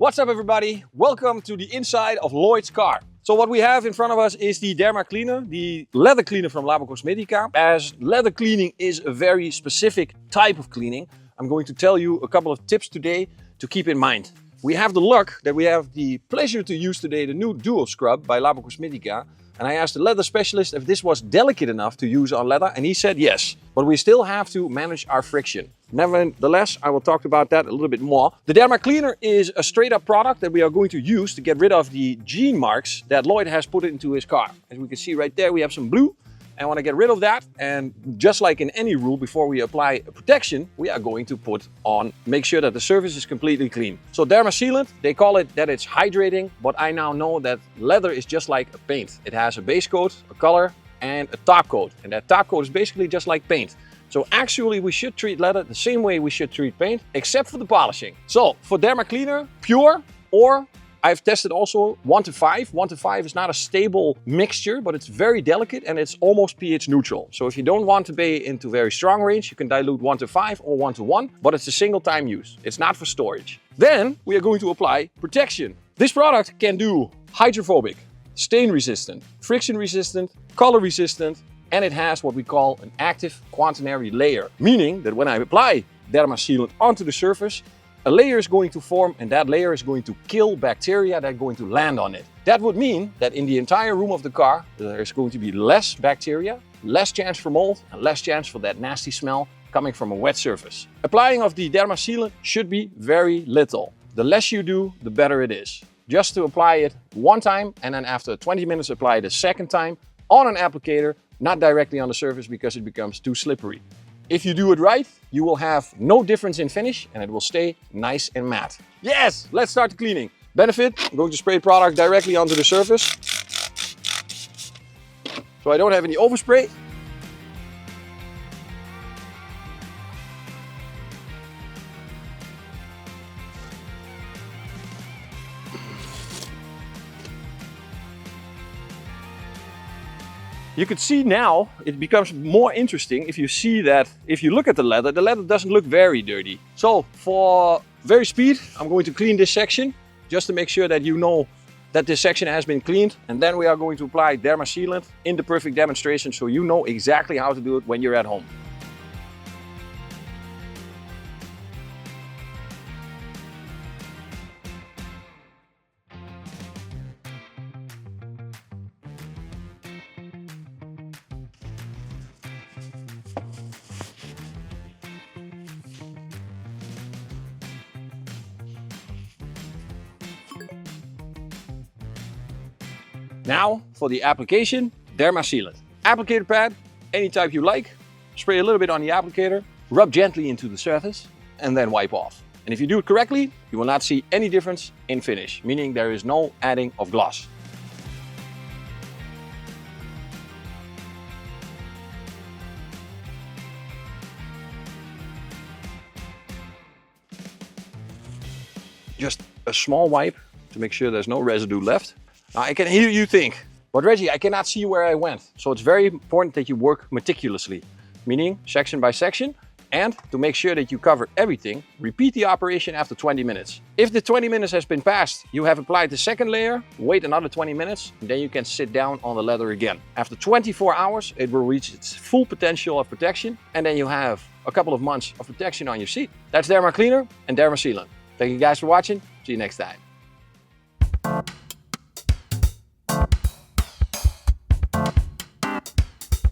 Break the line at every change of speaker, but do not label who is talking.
What's up everybody? Welcome to the inside of Lloyd's car. So what we have in front of us is the Dermacleaner, the leather cleaner from Labo Cosmetica. As leather cleaning is a very specific type of cleaning, I'm going to tell you a couple of tips today to keep in mind. We have the luck that we have the pleasure to use today the new Duo Scrub by Labo Cosmetica. And I asked the leather specialist if this was delicate enough to use on leather, and he said yes. But we still have to manage our friction. Nevertheless, I will talk about that a little bit more. The Dermacleaner is a straight up product that we are going to use to get rid of the gene marks that Lloyd has put into his car. As we can see right there, we have some blue. I want to get rid of that, and just like in any rule, before we apply a protection, we are going to make sure that the surface is completely clean. So Dermasealant, they call it that it's hydrating, but I now know that leather is just like a paint. It has a base coat, a color, and a top coat, and that top coat is basically just like paint. So actually we should treat leather the same way we should treat paint, except for the polishing. So for Dermacleaner, pure, or I've tested also 1 to 5. 1 to 5 is not a stable mixture, but it's very delicate and it's almost pH neutral. So if you don't want to be into very strong range, you can dilute 1 to 5 or 1 to 1, but it's a single time use. It's not for storage. Then we are going to apply protection. This product can do hydrophobic, stain resistant, friction resistant, color resistant, and it has what we call an active quaternary layer, meaning that when I apply Dermasealant onto the surface, a layer is going to form, and that layer is going to kill bacteria that are going to land on it. That would mean that in the entire room of the car, there is going to be less bacteria, less chance for mold, and less chance for that nasty smell coming from a wet surface. Applying of the Dermasealant should be very little. The less you do, the better it is. Just to apply it one time, and then after 20 minutes apply it a second time on an applicator, not directly on the surface because it becomes too slippery. If you do it right, you will have no difference in finish and it will stay nice and matte. Yes, let's start the cleaning. Benefit, I'm going to spray product directly onto the surface. So I don't have any overspray. You can see now it becomes more interesting if you see that if you look at the leather doesn't look very dirty. So for very speed, I'm going to clean this section just to make sure that you know that this section has been cleaned. And then we are going to apply Dermasealant in the perfect demonstration so you know exactly how to do it when you're at home. Now for the application, Dermasealant. Applicator pad, any type you like. Spray a little bit on the applicator, rub gently into the surface, and then wipe off. And if you do it correctly, you will not see any difference in finish, meaning there is no adding of gloss. Just a small wipe to make sure there's no residue left. Now I can hear you think, but Reggie, I cannot see where I went. So it's very important that you work meticulously, meaning section by section, and to make sure that you cover everything, repeat the operation after 20 minutes. If the 20 minutes has been passed, you have applied the second layer, wait another 20 minutes, and then you can sit down on the leather again. After 24 hours, it will reach its full potential of protection, and then you have a couple of months of protection on your seat. That's Dermacleaner and Dermasealant. Thank you guys for watching. See you next time.